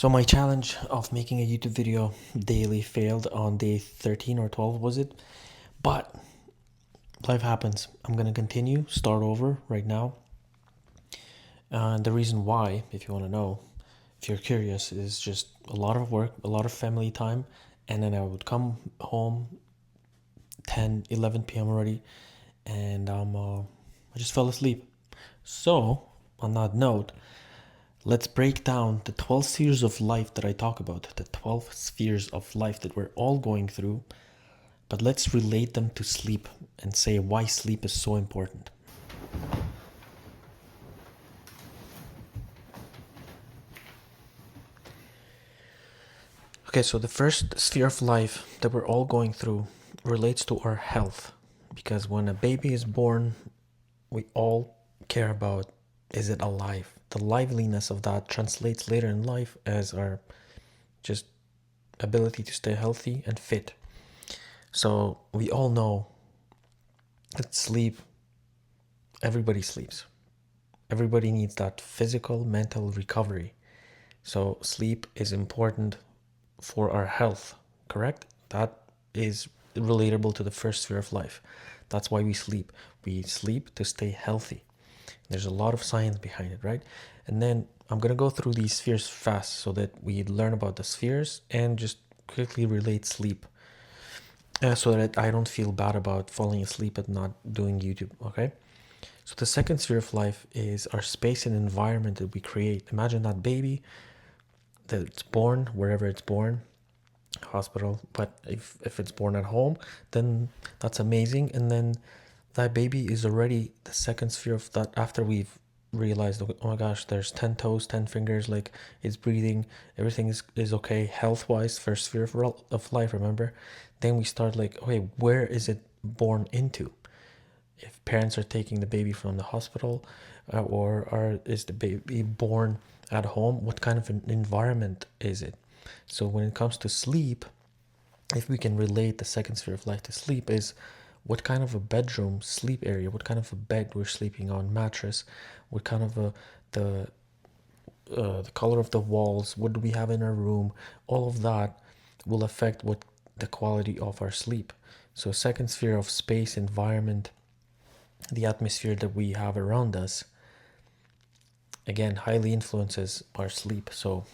So my challenge of making a YouTube video daily failed on day 13 or 12, was it? But life happens. I'm going to continue, start over right now. And the reason why, if you want to know, if you're curious, is just a lot of work, a lot of family time. And then I would come home 10, 11 p.m. already, and I just fell asleep. So, on that note, let's break down the 12 spheres of life that I talk about, the 12 spheres of life that we're all going through, but let's relate them to sleep and say why sleep is so important. Okay, so the first sphere of life that we're all going through relates to our health, because when a baby is born, we all care about, is it alive? The liveliness of that translates later in life as our just ability to stay healthy and fit. So we all know that sleep, everybody sleeps. Everybody needs that physical, mental recovery. So sleep is important for our health, correct? That is relatable to the first sphere of life. That's why we sleep. We sleep to stay healthy. There's a lot of science behind it, right? And then I'm going to go through these spheres fast so that we learn about the spheres and just quickly relate sleep, so that I don't feel bad about falling asleep and not doing YouTube, okay? So the second sphere of life is our space and environment that we create. Imagine that baby that's born wherever it's born, hospital, but if it's born at home, then that's amazing. And then that baby is already the second sphere of that, after we've realized, oh my gosh, there's 10 toes, 10 fingers, like it's breathing, everything is okay health wise, first sphere of life, remember? Then we start like, okay, where is it born into? If parents are taking the baby from the hospital, is the baby born at home, what kind of an environment is it? So when it comes to sleep, if we can relate the second sphere of life to sleep, is what kind of a bedroom sleep area, what kind of a bed we're sleeping on, mattress, what kind of the color of the walls, what do we have in our room, all of that will affect what the quality of our sleep. So second sphere of space, environment, the atmosphere that we have around us, again, highly influences our sleep. So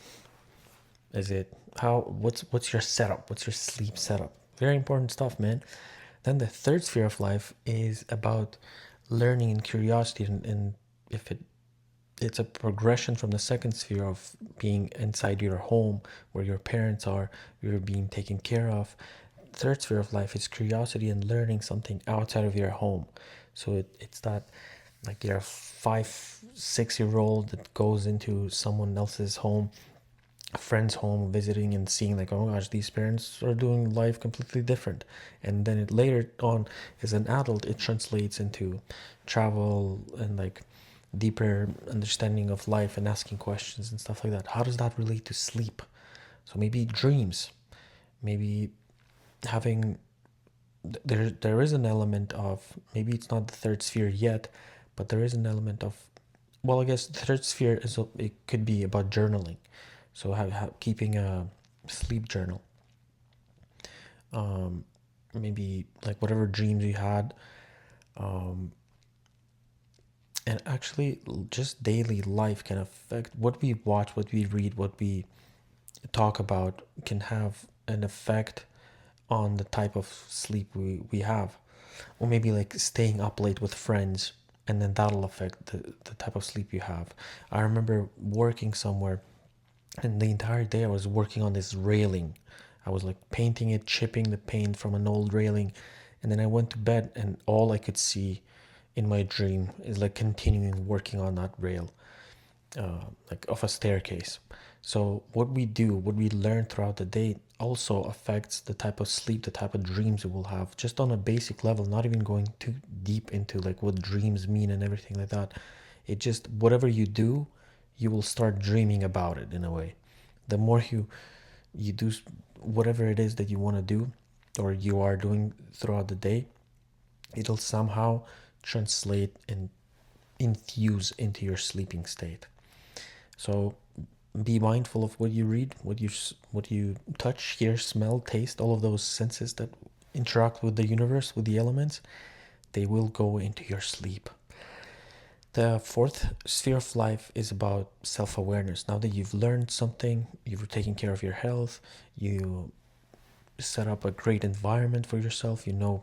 is it what's your setup, what's your sleep setup? Very important stuff, man. Then the third sphere of life is about learning and curiosity, and if it's a progression from the second sphere of being inside your home where your parents are, you're being taken care of. Third sphere of life is curiosity and learning something outside of your home. So it's that, like, you're a 5, 6 year old that goes into someone else's home, a friend's home, visiting and seeing, like, oh gosh, these parents are doing life completely different. And then it later on, as an adult, it translates into travel and like deeper understanding of life and asking questions and stuff like that. How does that relate to sleep? So maybe dreams, maybe having, there is an element of, maybe it's not the third sphere yet, but there is an element of, well, I guess the third sphere is, it could be about journaling. So keeping a sleep journal, maybe like whatever dreams you had, and actually just daily life can affect what we watch, what we read, what we talk about, can have an effect on the type of sleep we have. Or maybe like staying up late with friends, and then that'll affect the type of sleep you have. I remember working somewhere, and the entire day I was working on this railing. I was like painting it, chipping the paint from an old railing, and then I went to bed, and all I could see in my dream is like continuing working on that rail, like of a staircase. So what we do, what we learn throughout the day, also affects the type of sleep, the type of dreams we will have, just on a basic level, not even going too deep into like what dreams mean and everything like that. It just, whatever you do, you will start dreaming about it in a way. The more you do whatever it is that you want to do, or you are doing throughout the day, it'll somehow translate and infuse into your sleeping state. So Be mindful of what you read, what you touch, hear, smell, taste, all of those senses that interact with the universe, with the elements. They will go into your sleep. The fourth sphere of life is about self-awareness. Now that you've learned something, you've taken care of your health, you set up a great environment for yourself, you know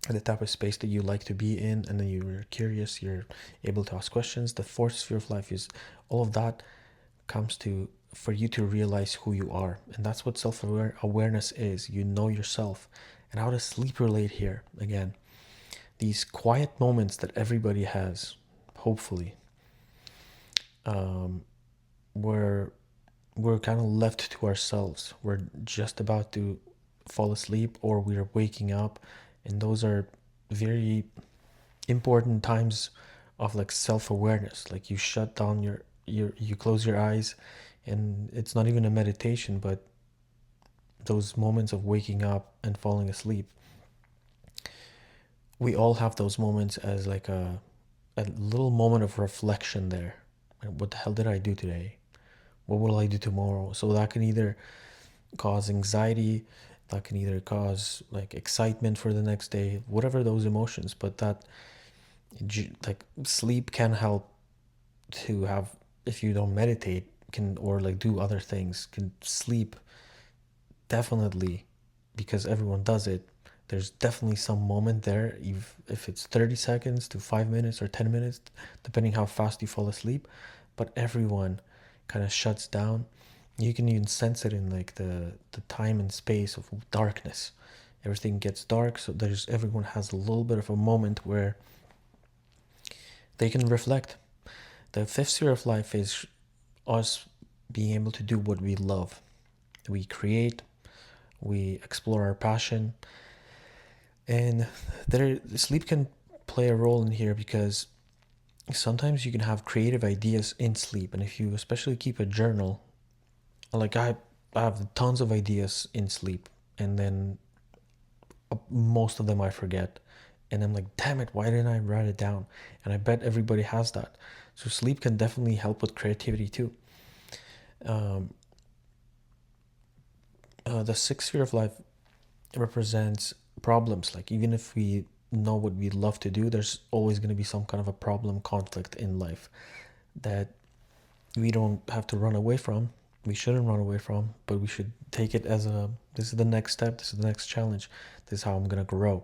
the type of space that you like to be in, and then you're curious, you're able to ask questions. The fourth sphere of life is all of that comes to for you to realize who you are, and that's what self-awareness is. You know yourself. And how does sleep relate here? Again, these quiet moments that everybody has, hopefully, where we're kind of left to ourselves. We're just about to fall asleep or we're waking up, and those are very important times of like self-awareness. Like you shut down you close your eyes, and it's not even a meditation, but those moments of waking up and falling asleep, we all have those moments as like a little moment of reflection there. What the hell did I do today? What will I do tomorrow? So that can either cause anxiety, that can either cause like excitement for the next day, whatever those emotions. But that, like, sleep can help to have, if you don't meditate, can, or like do other things, can sleep definitely, because everyone does it. There's definitely some moment there, if it's 30 seconds to 5 minutes or 10 minutes, depending how fast you fall asleep. But everyone kind of shuts down. You can even sense it in like the time and space of darkness. Everything gets dark, so everyone has a little bit of a moment where they can reflect. The fifth sphere of life is us being able to do what we love. We create, we explore our passion, and sleep can play a role in here, because sometimes you can have creative ideas in sleep. And if you especially keep a journal, like I have tons of ideas in sleep, and then most of them I forget, and I'm like, damn it, why didn't I write it down? And I bet everybody has that. So sleep can definitely help with creativity too. The sixth sphere of life represents problems. Like, even if we know what we love to do, there's always going to be some kind of a problem, conflict in life that we don't have to run away from. We shouldn't run away from, but we should take it as this is the next step, this is the next challenge, this is how I'm going to grow.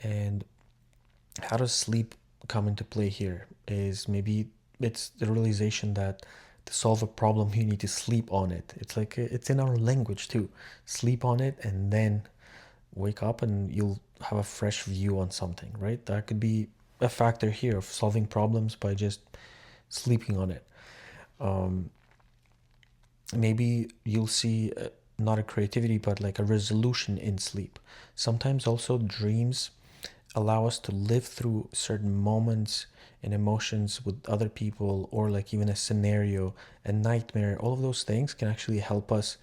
And how does sleep come into play here? Is maybe it's the realization that to solve a problem you need to sleep on it. It's like it's in our language too. Sleep on it and then wake up, and you'll have a fresh view on something, right? That could be a factor here of solving problems by just sleeping on it. Maybe you'll see not a creativity, but like a resolution in sleep. Sometimes also dreams allow us to live through certain moments and emotions with other people, or like even a scenario, a nightmare. All of those things can actually help us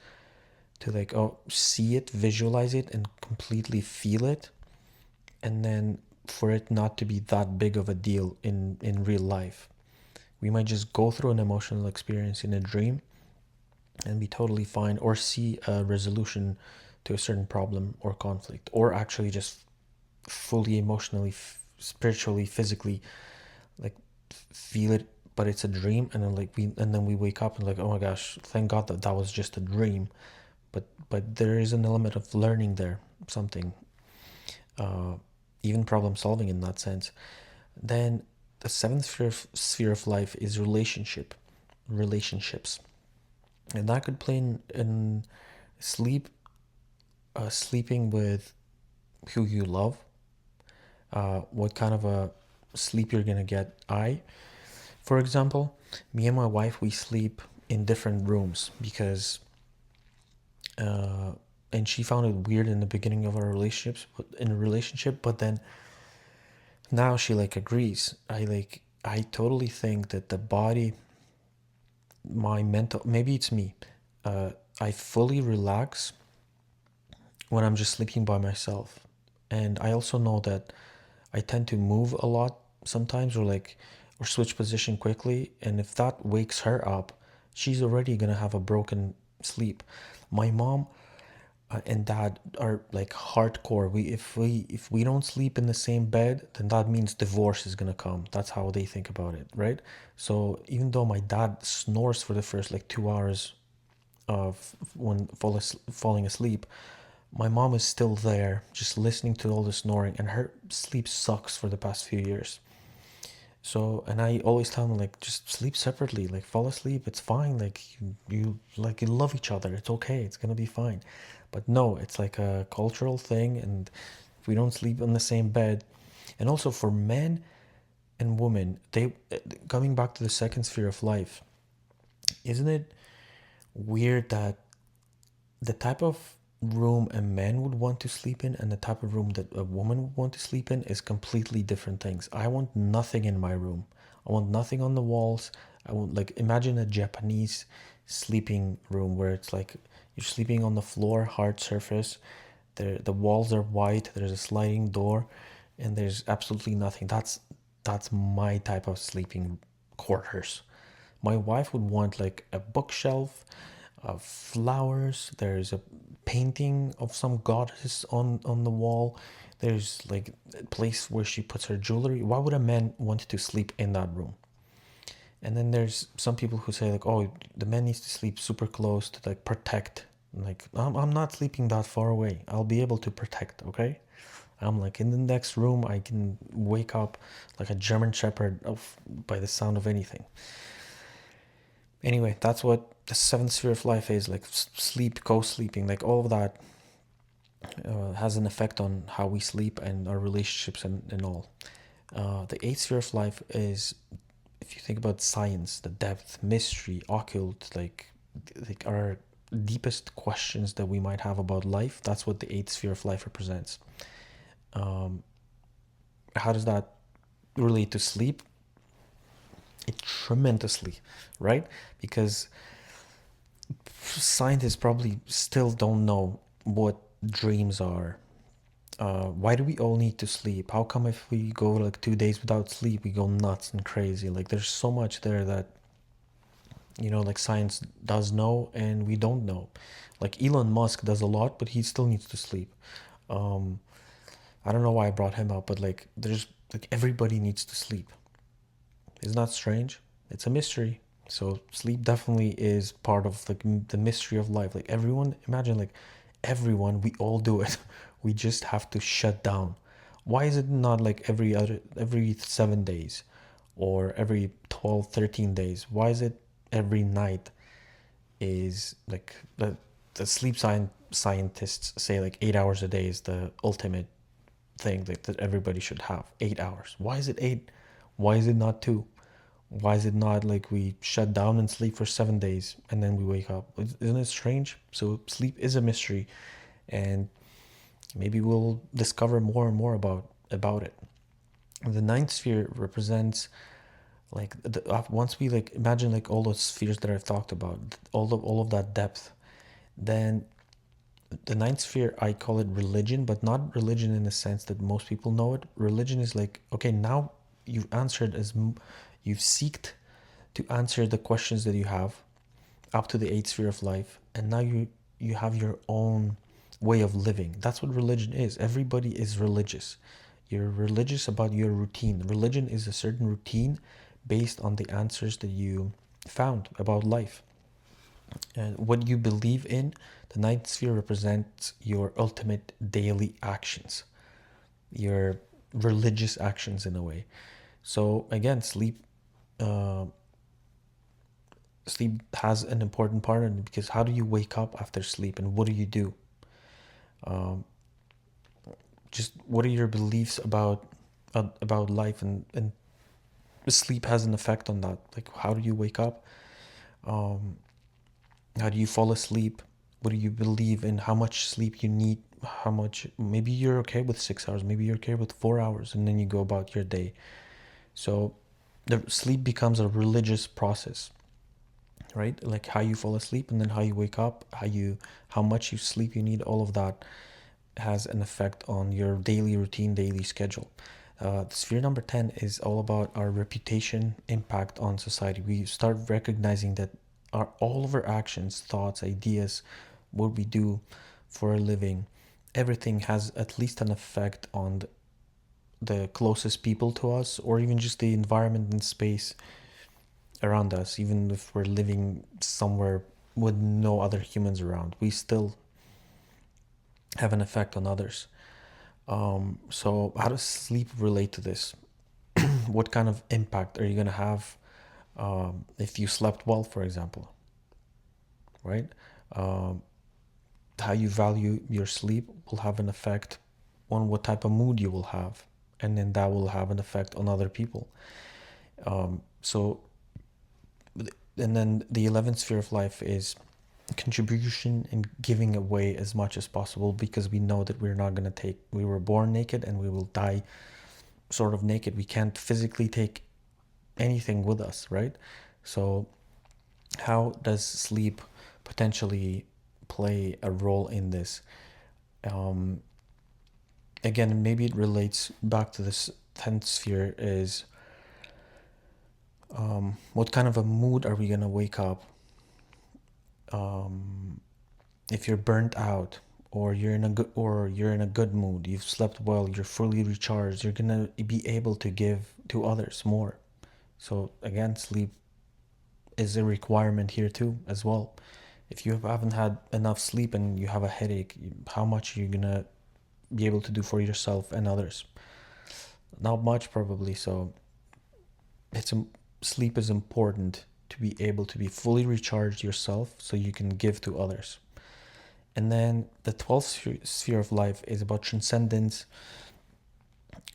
to like see it, visualize it, and completely feel it, and then for it not to be that big of a deal in real life. We might just go through an emotional experience in a dream and be totally fine, or see a resolution to a certain problem or conflict, or actually just fully emotionally, spiritually, physically, like feel it, but it's a dream. And then we wake up and like, oh my gosh, thank God that that was just a dream. But there is an element of learning there, something, even problem solving in that sense. Then the seventh sphere of life is relationships, and that could play in sleep, sleeping with who you love, what kind of a sleep you're gonna get. For example, me and my wife, we sleep in different rooms because, and she found it weird in the beginning of our relationship, but then now she like agrees. I totally think that the body, my mental, maybe it's me, I fully relax when I'm just sleeping by myself. And I also know that I tend to move a lot sometimes, or switch position quickly. And if that wakes her up, she's already gonna have a broken sleep. My mom and dad are like hardcore. If we don't sleep in the same bed, then that means divorce is gonna come. That's how they think about it, right? So even though my dad snores for the first like 2 hours of when falling asleep, my mom is still there, just listening to all the snoring, and her sleep sucks for the past few years. So, and I always tell them like, just sleep separately, like fall asleep, it's fine. Like you love each other, it's okay, it's gonna be fine. But no, it's like a cultural thing, and if we don't sleep in the same bed, and also for men and women, they coming back to the second sphere of life, isn't it weird that the type of room a man would want to sleep in and the type of room that a woman would want to sleep in is completely different things. I want nothing in my room. I want nothing on the walls. I want, like, imagine a Japanese sleeping room where it's like you're sleeping on the floor, hard surface. The walls are white. There's a sliding door, and there's absolutely nothing. That's my type of sleeping quarters. My wife would want like a bookshelf, flowers. There's a painting of some goddess on the wall. There's like a place where she puts her jewelry. Why would a man want to sleep in that room? And then there's some people who say like, oh, the man needs to sleep super close to like protect. Like, I'm not sleeping that far away. I'll be able to protect, okay? I'm like in the next room. I can wake up like a German Shepherd by the sound of anything. Anyway, that's what the seventh sphere of life is, like sleep, co-sleeping, like all of that has an effect on how we sleep and our relationships and all. The eighth sphere of life is, if you think about science, the depth, mystery, occult, like our deepest questions that we might have about life. That's what the eighth sphere of life represents. How does that relate to sleep? It tremendously, right? Because scientists probably still don't know what dreams are. Why do we all need to sleep? How come if we go like 2 days without sleep, we go nuts and crazy? Like there's so much there that, like science does know and we don't know. Like Elon Musk does a lot, but he still needs to sleep. I don't know why I brought him up, but like there's like everybody needs to sleep. Isn't that strange? It's a mystery. So sleep definitely is part of like the mystery of life. Like everyone, imagine like everyone, we all do it. We just have to shut down. Why is it not like every 7 days or every 12, 13 days? Why is it every night is like the scientists say like 8 hours a day is the ultimate thing that everybody should have. 8 hours. Why is it eight? Why is it not two? Why is it not like we shut down and sleep for 7 days and then we wake up? Isn't it strange? So sleep is a mystery, and maybe we'll discover more and more about it. The ninth sphere represents like once we like imagine like all those spheres that I've talked about, all of that depth, then the ninth sphere, I call it religion, but not religion in the sense that most people know it. Religion is like, okay, now you've answered you've seeked to answer the questions that you have up to the eighth sphere of life, and now you have your own way of living. That's what religion is. Everybody is religious. You're religious about your routine. Religion is a certain routine based on the answers that you found about life. And what you believe in, the ninth sphere represents your ultimate daily actions, your religious actions in a way. So again, uh, sleep has an important part in it, because how do you wake up after sleep and what do you do? Just what are your beliefs about life, and sleep has an effect on that. Like how do you wake up? How do you fall asleep? What do you believe in? How much sleep you need? How much? Maybe you're okay with 6 hours. Maybe you're okay with 4 hours, and then you go about your day. So, the sleep becomes a religious process, right? Like how you fall asleep, and then how you wake up, how much you sleep you need. All of that has an effect on your daily routine, daily schedule. Sphere number 10 is all about our reputation impact on society. We start recognizing that all of our actions, thoughts, ideas, what we do for a living, everything has at least an effect on the closest people to us, or even just the environment and space around us. Even if we're living somewhere with no other humans around, we still have an effect on others. So how does sleep relate to this? What kind of impact are you going to have if you slept well, for example, right? Um, how you value your sleep will have an effect on what type of mood you will have, and then that will have an effect on other people. So, and then the 11th sphere of life is contribution and giving away as much as possible, because we know that we're not going to take, we were born naked and we will die sort of naked. We can't physically take anything with us, right? So how does sleep potentially play a role in this? Again, maybe it relates back to this 10th sphere, is what kind of a mood are we going to wake up? If you're burnt out, or you're in a good mood, you've slept well, you're fully recharged, you're going to be able to give to others more. So again, sleep is a requirement here too as well. If you haven't had enough sleep and you have a headache, how much are you going to be able to do for yourself and others? Not much, probably. So sleep is important to be able to be fully recharged yourself so you can give to others. And then the 12th sphere of life is about transcendence.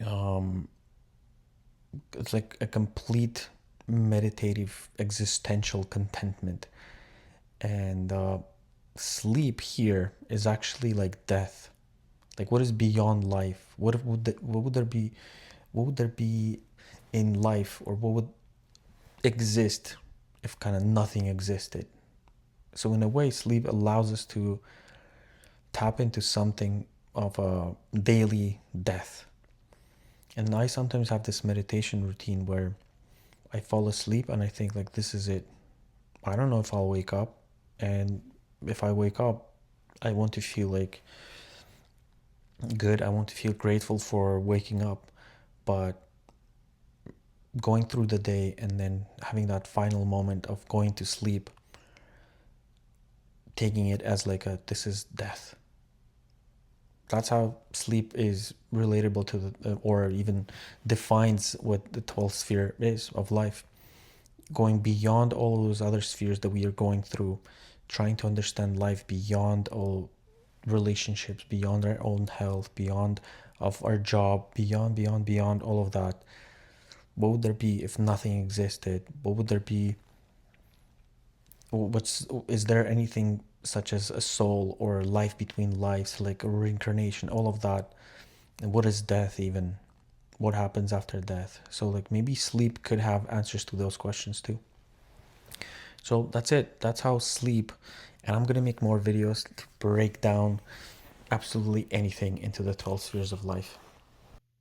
It's like a complete meditative existential contentment. And sleep here is actually like death. Like, what is beyond life? What would there be? What would there be in life, or what would exist if kind of nothing existed? So in a way, sleep allows us to tap into something of a daily death. And I sometimes have this meditation routine where I fall asleep and I think, like, this is it. I don't know if I'll wake up. And if I wake up, I want to feel like good. I want to feel grateful for waking up. But going through the day and then having that final moment of going to sleep, taking it as like this is death. That's how sleep is relatable to or even defines what the 12th sphere is of life. Going beyond all those other spheres that we are going through, trying to understand life beyond all relationships, beyond our own health, beyond of our job, beyond all of that. What would there be if nothing existed? What would there be? Is there anything such as a soul or life between lives, like a reincarnation, all of that? And what is death even? What happens after death? So like maybe sleep could have answers to those questions too. So that's it. That's how sleep, and I'm gonna make more videos to break down absolutely anything into the 12 spheres of life.